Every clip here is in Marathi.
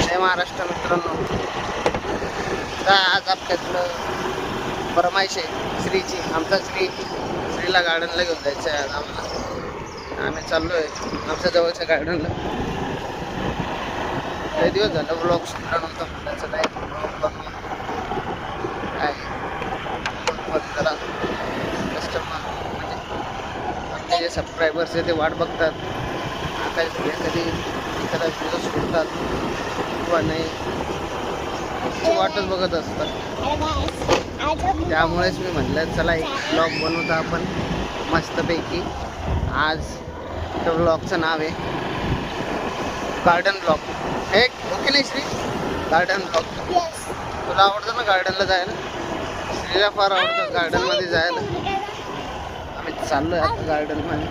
जय महाराष्ट्र मित्रांनो. आज आपल्याकडं फरमाईश आहे श्रीची. आमचा श्रीला गार्डनला घेऊन जायचं आहे आज आम्हाला. आम्ही चाललो आहे आमच्या जवळच्या गार्डनला. काही दिवस झालं ब्लॉग सुद्धा नव्हता म्हटल्याचं नाही. काय जरा कस्टमर म्हणजे आमचे जे सबस्क्रायबर्स आहे ते वाट बघतात आता कधी एखादा व्हिडिओ सोडतात किंवा नाही वाटच बघत असतात. त्यामुळेच मी म्हटलं चला एक ब्लॉग बनवतो आपण मस्तपैकी. आज त्या ब्लॉगचं नाव आहे गार्डन ब्लॉग. हे ओके नाही श्री? Garden blog. तुला आवडतं ना गार्डनला जायला? श्रीला फार आवडतं गार्डनमध्ये जायला. आम्ही चाललोय आता गार्डनमध्ये.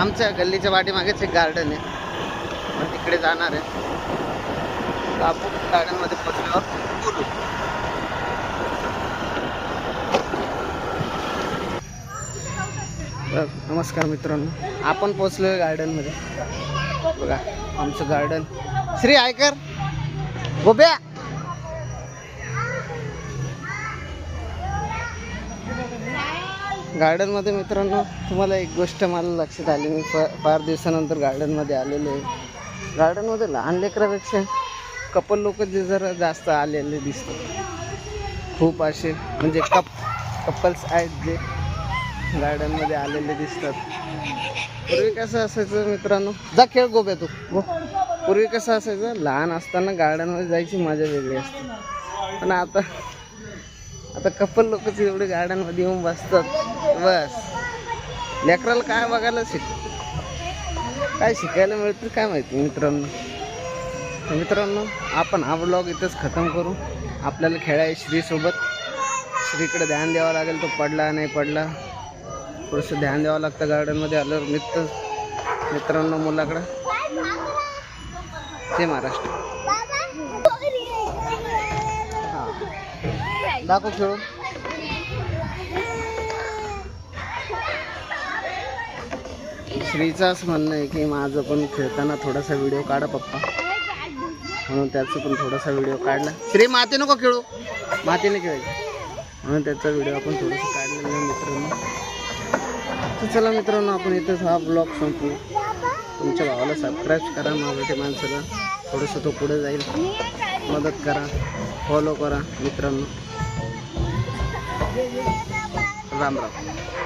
आमच्या गल्लीच्या पाठीमागेच एक गार्डन आहे, मग तिकडे जाणार आहे. आपण गार्डनमध्ये पोचल्यावर बोलू. नमस्कार मित्रांनो, आपण पोचलोय गार्डनमध्ये. बघा आमचं गार्डन. श्री ऐकर गोब्या. गार्डनमध्ये मित्रांनो तुम्हाला एक गोष्ट मला लक्षात आली. मी फार दिवसानंतर गार्डनमध्ये आलेलो आहे. गार्डनमध्ये लहान लेकरापेक्षा कपल लोक जे जरा जास्त आलेले दिसतात. खूप असे म्हणजे कपल्स आहेत जे गार्डनमध्ये आलेले दिसतात. पूर्वी कसं असायचं मित्रांनो, जा खेळ गोब्या तू गो. पूर्वी कसं असायचं, लहान असताना गार्डनमध्ये जायची मजा वेगळी असते. पण आता कपल लोकच एवढे गार्डनमध्ये येऊन बसतात. बस लेकराला काय बघायला काय शिकायला मिळतं काय माहिती मित्रांनो. आपण हा ब्लॉग इथंच खतम करू. आपल्याला खेळाय श्रीसोबत. श्रीकडे ध्यान द्यावं लागेल, तो पडला नाही पडला थोडंसं ध्यान द्यावं लागतं गार्डनमध्ये आल्यावर. मित्रांनो मुलाकडं. जय महाराष्ट्र. हां दाखव खेळू. श्रीचं असं म्हणणं आहे की माझं पण खेळताना थोडासा व्हिडिओ काढा पप्पा, म्हणून त्याचं पण थोडासा व्हिडिओ काढला. श्री माती नको खेळू, मातीने खेळायचं म्हणून त्याचा व्हिडिओ आपण थोडासा काढलेला आहे मित्रांनो. तर चला मित्रांनो आपण इथंच हा ब्लॉग संपू. तुमच्या भावाला सबस्क्राईब करा, मराठी माणसाला थोडंसं तो पुढे जाईल. मदत करा, फॉलो करा मित्रांनो. राम राम.